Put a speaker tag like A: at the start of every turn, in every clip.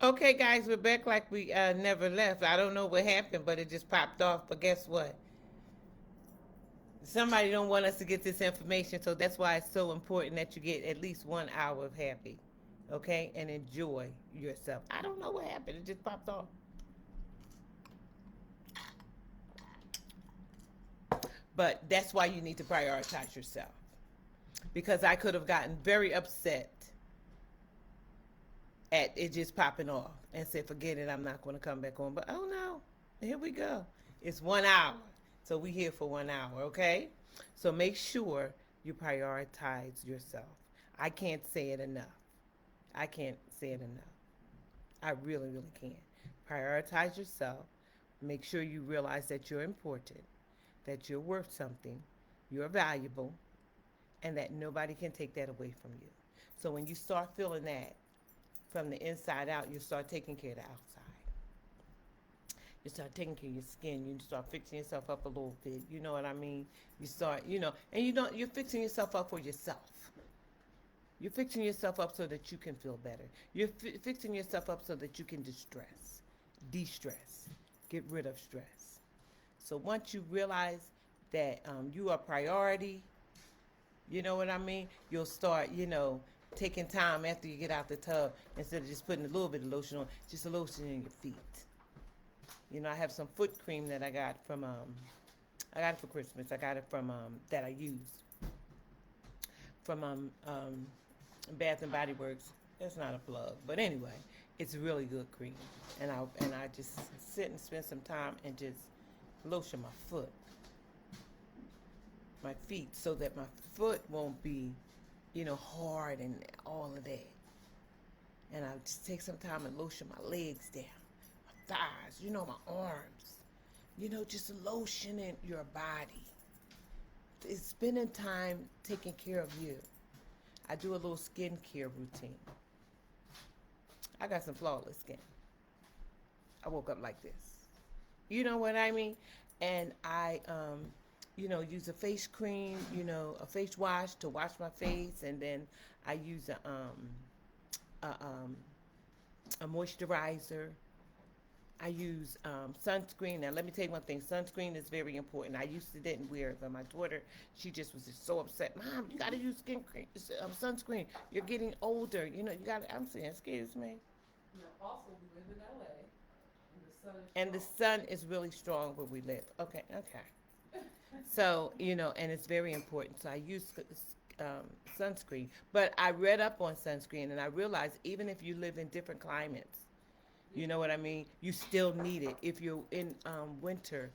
A: Okay, guys, we're back like we never left. I don't know what happened, but it just popped off. But guess what? Somebody don't want us to get this information, so that's why it's so important that you get at least 1 hour of happy, okay, and enjoy yourself. I don't know what happened. It just popped off. But that's why you need to prioritize yourself. Because I could have gotten very upset at it just popping off and said, forget it, I'm not going to come back on. But oh no, here we go. It's 1 hour. So we here for 1 hour, okay? So make sure you prioritize yourself. I can't say it enough. I can't say it enough. I really, really can't. Prioritize yourself. Make sure you realize that you're important, that you're worth something, you're valuable, and that nobody can take that away from you. So when you start feeling that from the inside out, you start taking care of the outside. You start taking care of your skin. You start fixing yourself up a little bit. You know what I mean? You start, and you don't. You're fixing yourself up for yourself. You're fixing yourself up so that you can feel better. You're fixing yourself up so that you can distress, de-stress, get rid of stress. So once you realize that you are a priority, you know what I mean? You'll start, taking time after you get out the tub instead of just putting a little bit of lotion on, just a lotion in your feet. I have some foot cream that I got from I got it for Christmas. I got it from that I use from Bath and Body Works. That's not a plug, but anyway, it's really good cream, and I just sit and spend some time and just lotion my feet, so that my foot won't be, hard and all of that. And I just take some time and lotion my legs down, my thighs, my arms, just lotioning your body. It's spending time taking care of you. I do a little skincare routine. I got some flawless skin. I woke up like this. You know what I mean? And I, use a face cream, a face wash to wash my face, and then I use a, um, a moisturizer. I use sunscreen. Now, let me tell you one thing. Sunscreen is very important. I used to didn't wear it, but my daughter, she just was just so upset. Mom, you got to use skin cream, sunscreen. You're getting older. You got to, I'm saying, excuse me.
B: Now, also, we live in LA, and the sun is
A: And the
B: strong.
A: sun is really strong where we live. Okay, okay. So, and it's very important. So I use sunscreen. But I read up on sunscreen and I realized even if you live in different climates, you know what I mean? You still need it. If you're in winter,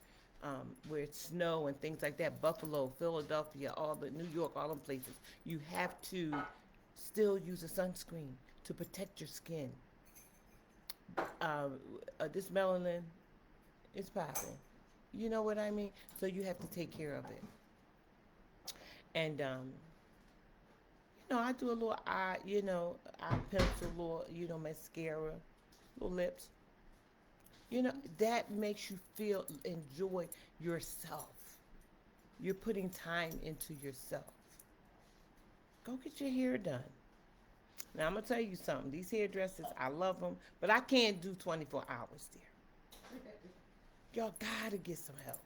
A: where it's snow and things like that, Buffalo, Philadelphia, all the New York, all them places, you have to still use a sunscreen to protect your skin. This melanin is popping. You know what I mean? So you have to take care of it. And I do a little eye, eye pencil, little, mascara, little lips. That makes you feel, enjoy yourself. You're putting time into yourself. Go get your hair done. Now, I'm going to tell you something. These hairdressers, I love them, but I can't do 24 hours there. Y'all got to get some help.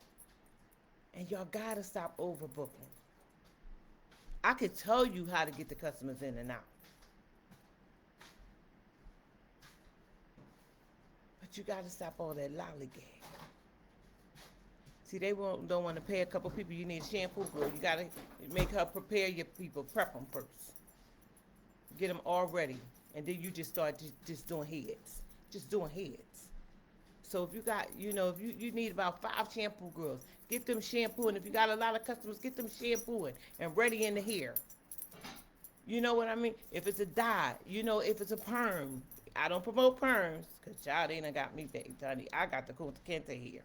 A: And y'all got to stop overbooking. I could tell you how to get the customers in and out. But you got to stop all that lollygag. See, don't want to pay a couple people. You need a shampoo girl. You got to make her prepare your people, prep them first. Get them all ready. And then you just start just doing heads. Just doing heads. So if you got, if you need about 5 shampoo girls, get them shampooing. If you got a lot of customers, get them shampooing and ready in the hair. You know what I mean? If it's a dye, if it's a perm. I don't promote perms, because child, they done got me baked, honey. I got the Kunta Kinte here.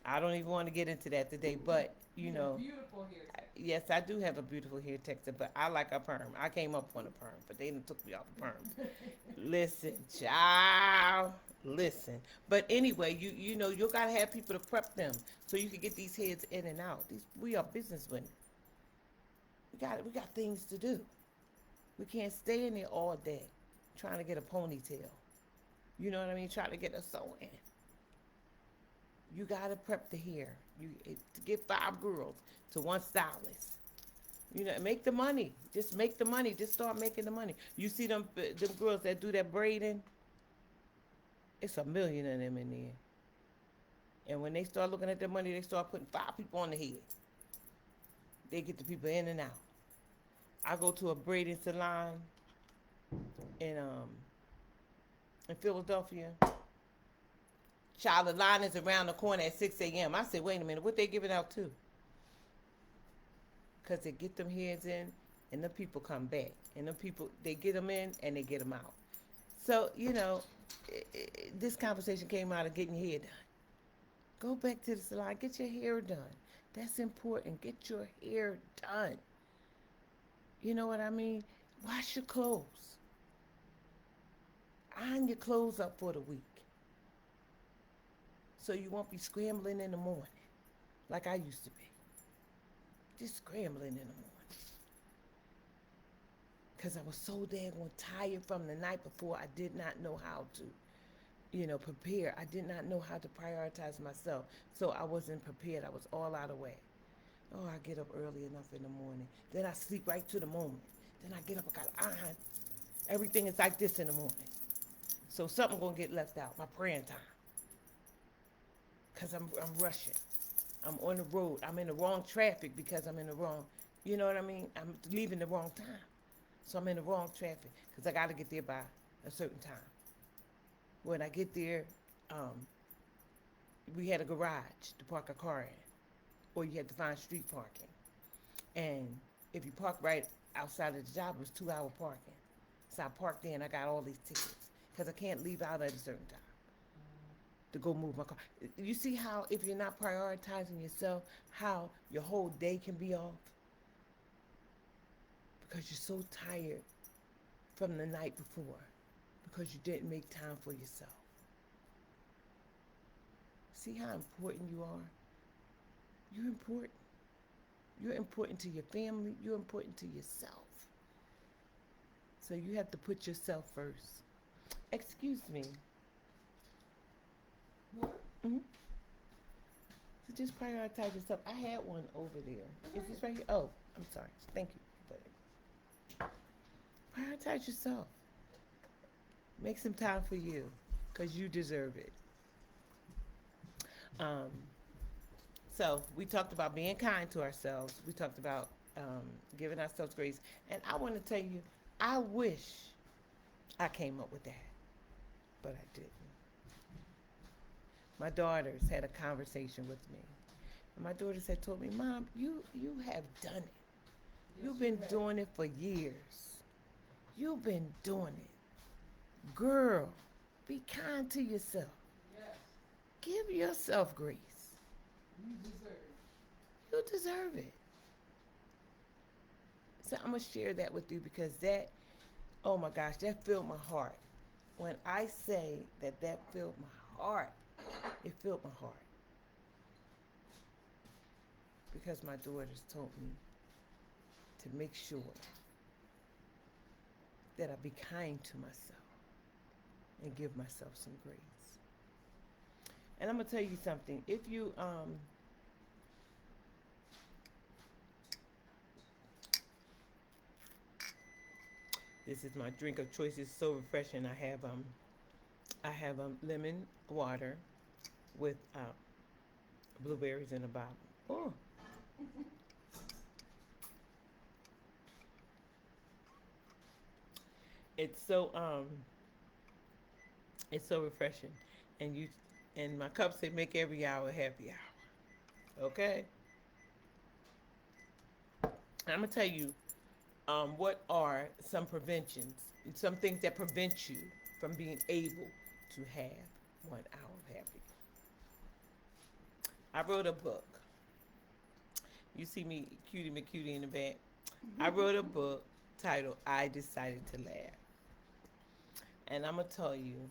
A: I don't even want to get into that today, but,
B: You have beautiful hair texture.
A: yes, I do have a beautiful hair texture, but I like a perm. I came up on a perm, but they done took me off the perm. Listen, child, listen. But anyway, you gotta have people to prep them so you can get these heads in and out. We are business women. We got things to do. We can't stay in there all day trying to get a ponytail. You know what I mean? Try to get a sew in. You gotta prep the hair. To get 5 girls to one stylist. Make the money. Just make the money. Just start making the money. You see them girls that do that braiding. It's a million of them in there. And when they start looking at their money, they start putting 5 people on the head. They get the people in and out. I go to a braiding salon in in Philadelphia. Child, the line is around the corner at 6 a.m. I said, wait a minute, what they giving out to? Because they get them heads in, and the people come back. And the people, they get them in, and they get them out. So, this conversation came out of getting your hair done. Go back to the salon, get your hair done. That's important. Get your hair done. You know what I mean? Wash your clothes. Iron your clothes up for the week. So you won't be scrambling in the morning like I used to be. Just scrambling in the morning. Because I was so daggone tired from the night before, I did not know how to, prepare. I did not know how to prioritize myself. So I wasn't prepared. I was all out of whack. Oh, I get up early enough in the morning. Then I sleep right to the moment. Then I get up, I got to iron. Everything is like this in the morning. So something going to get left out, my praying time. Because I'm rushing. I'm on the road. I'm in the wrong traffic because I'm in the wrong, you know what I mean? I'm leaving the wrong time. So I'm in the wrong traffic because I got to get there by a certain time. When I get there, we had a garage to park a car in. Or you had to find street parking. And if you park right outside of the job, it was 2-hour parking. So I parked there and I got all these tickets because I can't leave out at a certain time to go move my car. You see how if you're not prioritizing yourself, how your whole day can be off? Because you're so tired from the night before because you didn't make time for yourself. See how important you are? You're important. You're important to your family. You're important to yourself. So you have to put yourself first. Excuse me.
B: What?
A: Mm-hmm. So just prioritize yourself. I had one over there. Is this right here? Oh, I'm sorry. Thank you. But prioritize yourself. Make some time for you because you deserve it. So we talked about being kind to ourselves. We talked about giving ourselves grace. And I want to tell you, I wish I came up with that, but I didn't. My daughters had a conversation with me. And my daughters had told me, Mom, you have done it. You've been doing it for years. You've been doing it. Girl, be kind to yourself.
B: Yes.
A: Give yourself grace.
B: You deserve it.
A: You deserve it. So I'm going to share that with you because that, oh my gosh, that filled my heart. When I say that filled my heart, it filled my heart. Because my daughters told me to make sure that I be kind to myself and give myself some grace. And I'm going to tell you something. If you, this is my drink of choice. It's so refreshing. I have lemon water with blueberries in a bottle. Oh. It's so refreshing. And my cup say make every hour happy hour. Okay? I'm gonna tell you what are some preventions, some things that prevent you from being able to have 1 hour of happy. I wrote a book. You see me, cutie McCutie in the back. I wrote a book titled I Decided to Laugh. And I'm going to tell you,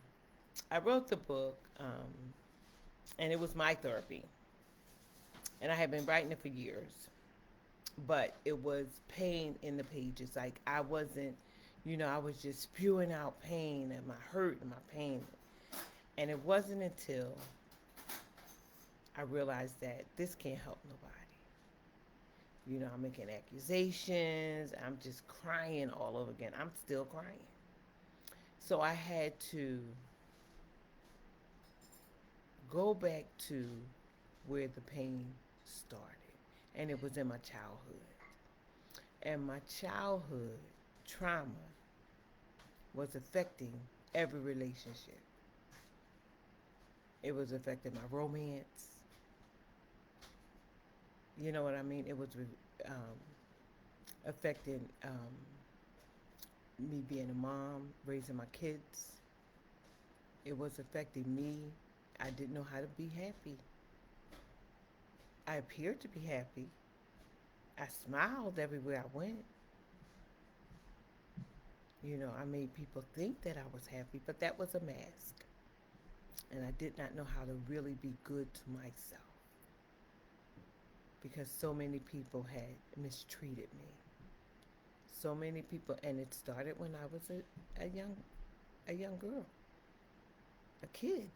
A: I wrote the book, and it was my therapy. And I had been writing it for years. But it was pain in the pages. Like I wasn't, I was just spewing out pain and my hurt and my pain. And it wasn't until I realized that this can't help nobody. You know, I'm making accusations. I'm just crying all over again. I'm still crying. So I had to go back to where the pain started. And it was in my childhood. And my childhood trauma was affecting every relationship. It was affecting my romance. You know what I mean? It was um, affecting me being a mom, raising my kids. It was affecting me. I didn't know how to be happy. I appeared to be happy. I smiled everywhere I went. You know, I made people think that I was happy, but that was a mask. And I did not know how to really be good to myself because so many people had mistreated me. So many people, and it started when I was a young girl, a kid.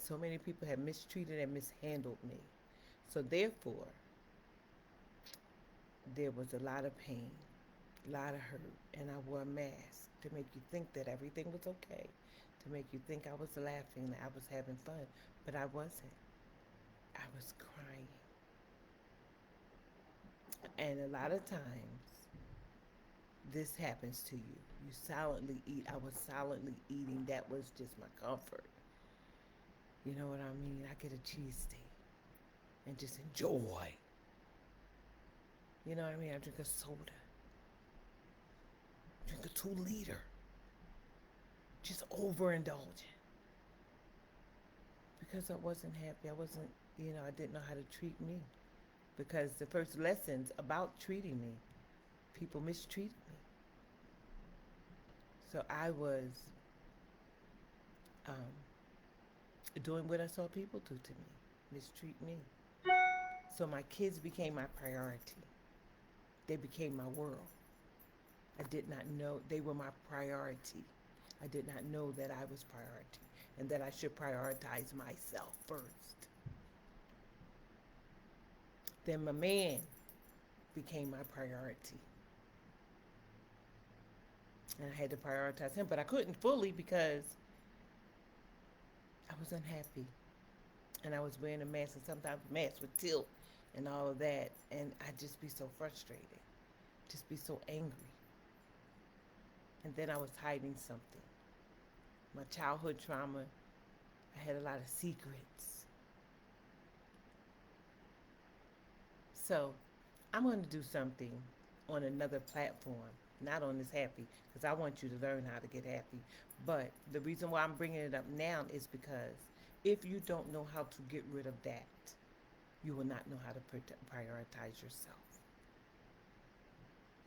A: So many people had mistreated and mishandled me. So therefore, there was a lot of pain, a lot of hurt, and I wore a mask to make you think that everything was okay, to make you think I was laughing, that I was having fun, but I wasn't. I was crying. And a lot of times, this happens to you. You silently eat. I was silently eating. That was just my comfort. You know what I mean? I get a cheesesteak and just enjoy. You know what I mean? I drink a soda, drink a 2 liter, just overindulging because I wasn't happy. I wasn't, I didn't know how to treat me because the first lessons about treating me, people mistreated me. So I was um, doing what I saw people do to me, mistreat me. So my kids became my priority. They became my world. I did not know they were my priority. I did not know that I was priority and that I should prioritize myself first. Then my man became my priority. And I had to prioritize him, but I couldn't fully because I was unhappy. And I was wearing a mask, and sometimes the mask would tilt and all of that. And I'd just be so frustrated, just be so angry. And then I was hiding something. My childhood trauma, I had a lot of secrets. So I'm going to do something on another platform, not on this happy, because I want you to learn how to get happy. But the reason why I'm bringing it up now is because if you don't know how to get rid of that, you will not know how to prioritize yourself.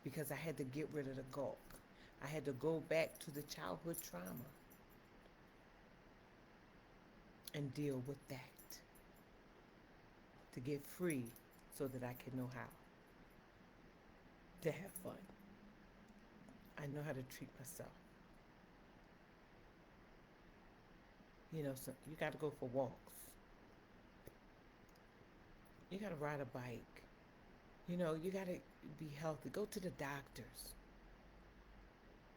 A: Because I had to get rid of the gulk. I had to go back to the childhood trauma and deal with that to get free so that I can know how to have fun. I know how to treat myself. So you got to go for walks. You got to ride a bike. You got to be healthy. Go to the doctors.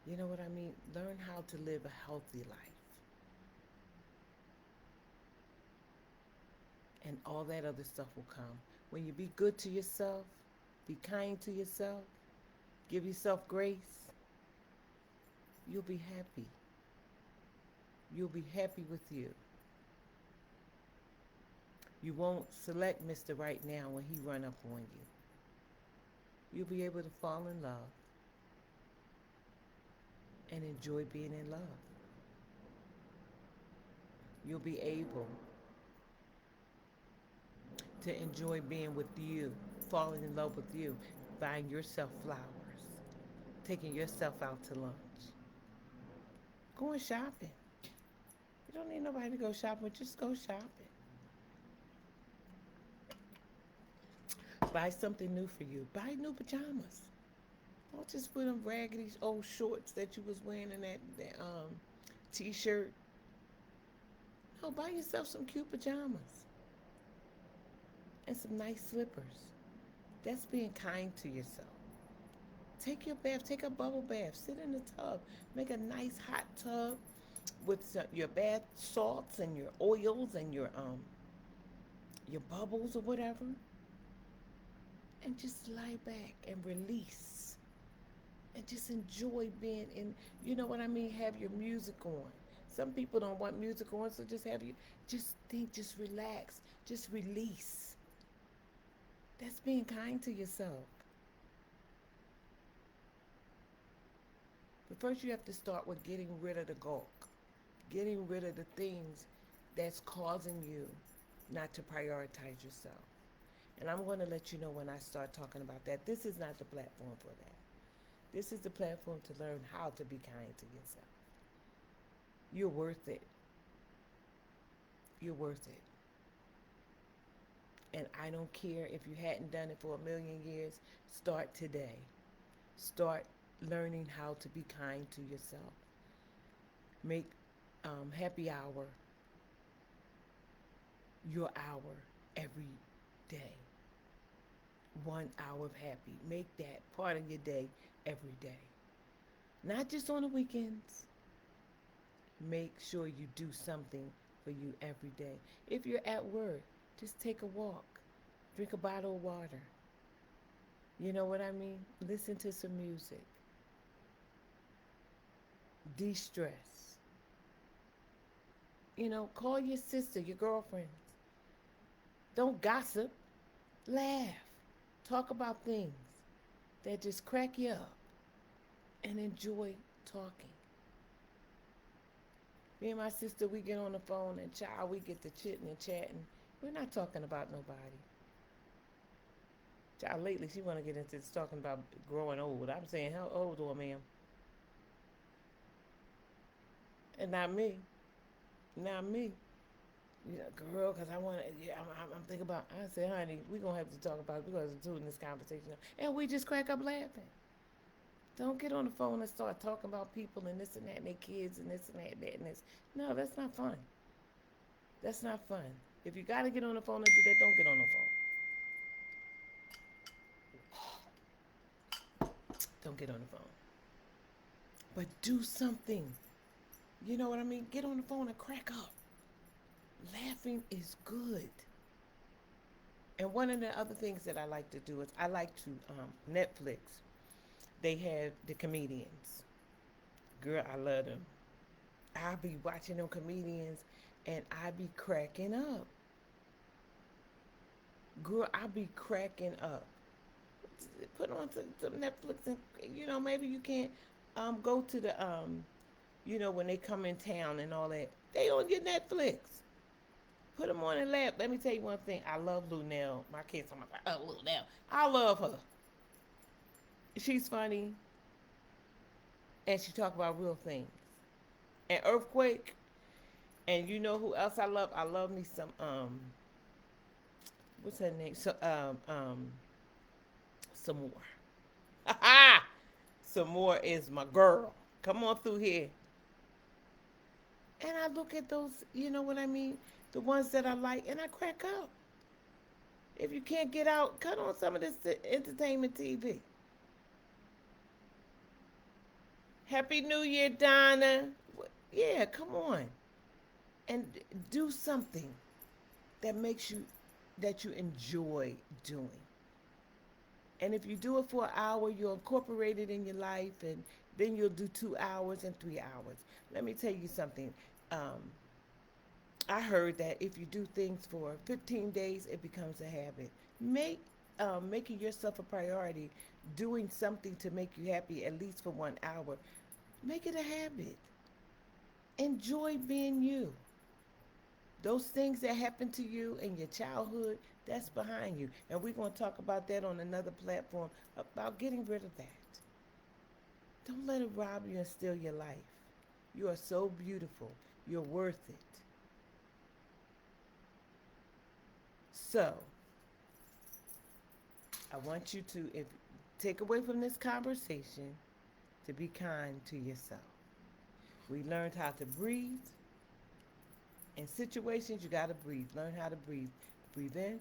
A: You know what I mean? Learn how to live a healthy life. And all that other stuff will come. When you be good to yourself, be kind to yourself, give yourself grace, you'll be happy. You'll be happy with you. You won't select Mr. Right Now when he run up on you. You'll be able to fall in love and enjoy being in love. You'll be able to enjoy being with you, falling in love with you, buying yourself flowers, taking yourself out to lunch, going shopping. You don't need nobody to go shopping, just go shopping. Buy something new for you. Buy new pajamas. Don't just put them raggedy old shorts that you was wearing in that t-shirt. No, buy yourself some cute pajamas and some nice slippers. That's being kind to yourself. Take your bath, take a bubble bath, sit in the tub, make a nice hot tub with your bath salts and your oils and your bubbles or whatever, and just lie back and release and just enjoy being in. You know what I mean? Have your music on. Some people don't want music on, so just have you. Just think, just relax, just release. That's being kind to yourself. But first, you have to start with getting rid of the gulk, getting rid of the things that's causing you not to prioritize yourself. And I'm going to let you know when I start talking about that. This is not the platform for that. This is the platform to learn how to be kind to yourself. You're worth it. You're worth it. And I don't care if you hadn't done it for a million years. Start today. Start learning how to be kind to yourself. Make happy hour your hour every day. 1 hour of happy. Make that part of your day every day. Not just on the weekends. Make sure you do something for you every day. If you're at work, just take a walk. Drink a bottle of water. You know what I mean? Listen to some music. De-stress. You know, call your sister, your girlfriends. Don't gossip. Laugh. Talk about things that just crack you up and enjoy talking. Me and my sister, we get on the phone and child, we get to chitting and chatting. We're not talking about nobody. Child, lately she want to get into this talking about growing old. I'm saying, how old are ma'am? And not me. Not me. You know, girl, because I want to, yeah, I'm thinking about, I said, honey, we're going to have to talk about it. We're going to have to do in this conversation. And we just crack up laughing. Don't get on the phone and start talking about people and this and that and their kids and this and that and this. No, that's not fun. That's not fun. If you got to get on the phone and do that, don't get on the phone. Don't get on the phone. But do something. You know what I mean? Get on the phone and crack up. Laughing is good. And one of the other things that I like to do is I like to Netflix. They have the comedians. Girl, I love them. I'll be watching them comedians and I be cracking up. Girl, I be cracking up. Put on some Netflix and, you know, maybe you can't go to the, you know, when they come in town and all that. They on your Netflix. Put them on and laugh. Let me tell you one thing. I love Lunell. My kids are like, oh, Lunell. I love her. She's funny. And she talk about real things. And Earthquake. And you know who else I love? I love me some, what's her name? So, some more. Ha ha! Some more is my girl. Come on through here. And I look at those, you know what I mean? The ones that I like, and I crack up. If you can't get out, cut on some of this entertainment TV. Happy New Year, Donna. Yeah, come on. And do something that makes you, that you enjoy doing. And if you do it for an hour, you'll incorporate it in your life, and then you'll do 2 hours and 3 hours. Let me tell you something. I heard that if you do things for 15 days, it becomes a habit. Making yourself a priority, doing something to make you happy at least for 1 hour, make it a habit. Enjoy being you. Those things that happened to you in your childhood, that's behind you. And we're going to talk about that on another platform, about getting rid of that. Don't let it rob you and steal your life. You are so beautiful. You're worth it. So, I want you to, if take away from this conversation, to be kind to yourself. We learned how to breathe. In situations, you got to breathe. Learn how to breathe. Breathe in,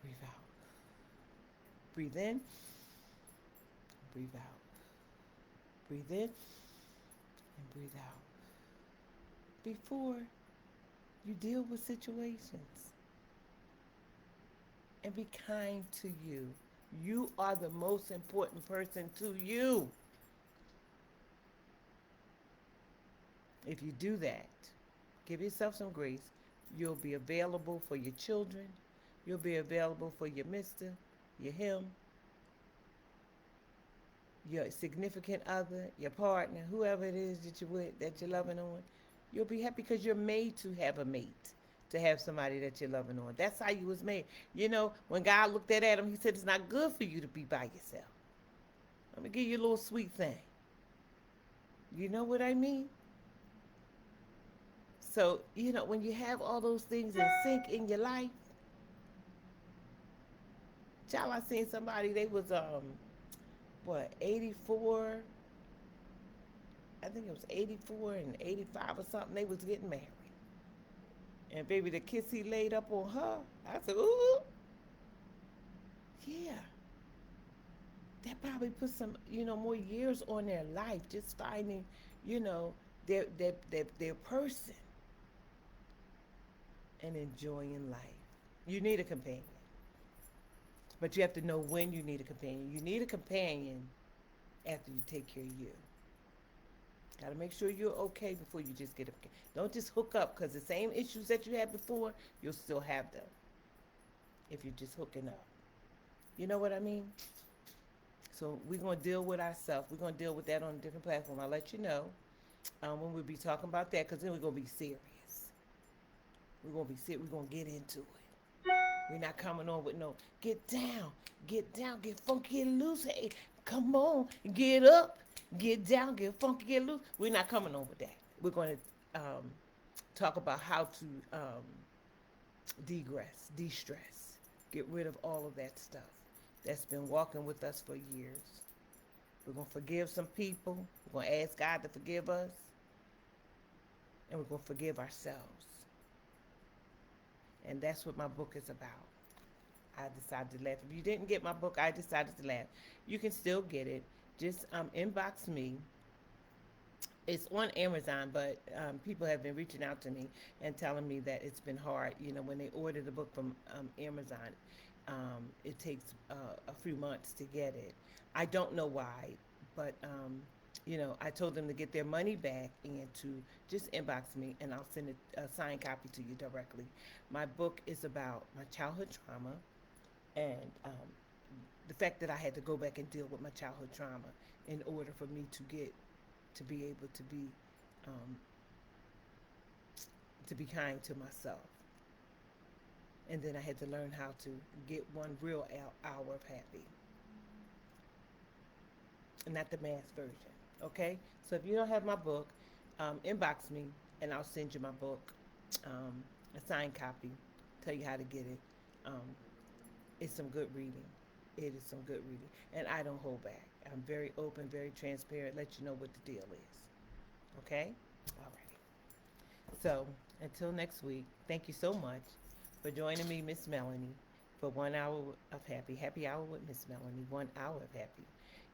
A: breathe out. Breathe in, breathe out. Breathe in and breathe out. Before you deal with situations, and be kind to you. You are the most important person to you. If you do that, give yourself some grace. You'll be available for your children. You'll be available for your mister, your him, your significant other, your partner, whoever it is that you're with, that you're loving on. You'll be happy because you're made to have a mate, to have somebody that you're loving on. That's how you was made. You know, when God looked at Adam, he said it's not good for you to be by yourself. Let me give you a little sweet thing. You know what I mean? So, you know, when you have all those things in sync in your life, child, I seen somebody, they was, 84, I think it was 84 and 85 or something, they was getting married. And baby, the kiss he laid up on her, I said, ooh, yeah. That probably put some, more years on their life, just finding, you know, their person and enjoying life. You need a companion. But you have to know when you need a companion. You need a companion after you take care of you. Got to make sure you're okay before you just get a companion. Don't just hook up, because the same issues that you had before, you'll still have them if you're just hooking up. You know what I mean? So we're going to deal with ourselves. We're going to deal with that on a different platform. I'll let you know when we'll be talking about that, because then we're going to be serious. We're going to be serious. We're going to get into it. We're not coming on with no, get down, get funky, get loose. Hey, come on, get up, get down, get funky, get loose. We're not coming on with that. We're going to talk about how to de-stress, get rid of all of that stuff that's been walking with us for years. We're going to forgive some people. We're going to ask God to forgive us. And we're going to forgive ourselves. And that's what my book is about. I decided to laugh. If you didn't get my book, I decided to laugh. You can still get it. Just inbox me. It's on Amazon, but people have been reaching out to me and telling me that it's been hard. You know, when they order the book from Amazon, it takes a few months to get it. I don't know why, but I told them to get their money back and to just inbox me, and I'll send a signed copy to you directly. My book is about my childhood trauma and the fact that I had to go back and deal with my childhood trauma in order for me to be able to be kind to myself. And then I had to learn how to get one real hour of happy, and not the mass version. Okay, so if you don't have my book, inbox me and I'll send you my book, a signed copy, tell you how to get it. It's some good reading. It is some good reading, and I don't hold back. I'm very open, very transparent, let you know what the deal is. Okay? Alrighty. So until next week, thank you so much for joining me, Miss Melanie, for 1 hour of happy hour with Miss Melanie, 1 hour of happy.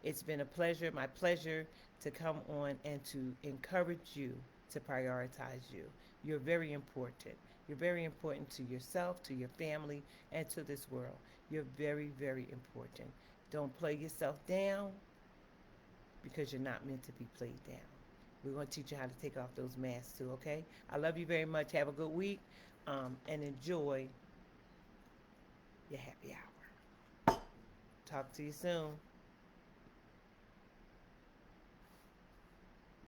A: It's been a pleasure, my pleasure, to come on and to encourage you to prioritize you. You're very important. You're very important to yourself, to your family, and to this world. You're very, very important. Don't play yourself down, because you're not meant to be played down. We're going to teach you how to take off those masks too, okay? I love you very much. Have a good week, and enjoy your happy hour. Talk to you soon.